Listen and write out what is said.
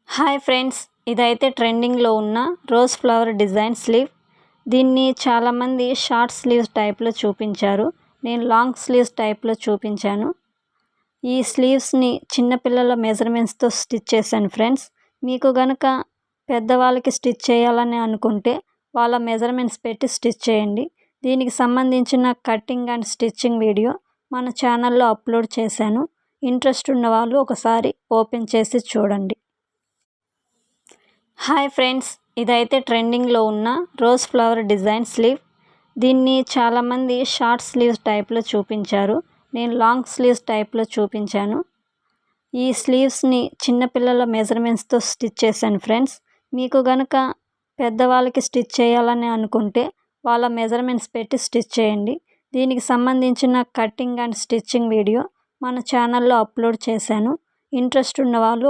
Hi friends, ఇదైతే ట్రెండింగ్లో ఉన్న రోజ్ ఫ్లవర్ డిజైన్ స్లీవ్. దీన్ని చాలామంది షార్ట్ స్లీవ్స్ టైప్లో చూపించారు. నేను లాంగ్ స్లీవ్స్ టైప్లో చూపించాను. ఈ స్లీవ్స్ని చిన్నపిల్లల మెజర్మెంట్స్తో స్టిచ్ చేశాను ఫ్రెండ్స్. మీకు గనుక పెద్దవాళ్ళకి స్టిచ్ చేయాలని అనుకుంటే వాళ్ళ మెజర్మెంట్స్ పెట్టి స్టిచ్ చేయండి. దీనికి సంబంధించిన కటింగ్ అండ్ స్టిచ్చింగ్ వీడియో మన ఛానల్లో అప్లోడ్ చేశాను. ఇంట్రెస్ట్ ఉన్న వాళ్ళు ఒకసారి ఓపెన్ చేసి చూడండి. హాయ్ ఫ్రెండ్స్, ఇదైతే ట్రెండింగ్లో ఉన్న రోజ్ ఫ్లవర్ డిజైన్ స్లీవ్. దీన్ని చాలామంది షార్ట్ స్లీవ్స్ టైప్లో చూపించారు. నేను లాంగ్ స్లీవ్స్ టైప్లో చూపించాను. ఈ స్లీవ్స్ని చిన్నపిల్లల మెజర్మెంట్స్తో స్టిచ్ చేశాను ఫ్రెండ్స్. మీకు గనుక పెద్దవాళ్ళకి స్టిచ్ చేయాలని అనుకుంటే వాళ్ళ మెజర్మెంట్స్ పెట్టి స్టిచ్ చేయండి. దీనికి సంబంధించిన కటింగ్ అండ్ స్టిచ్చింగ్ వీడియో మన ఛానల్లో అప్లోడ్ చేశాను. ఇంట్రెస్ట్ ఉన్న వాళ్ళు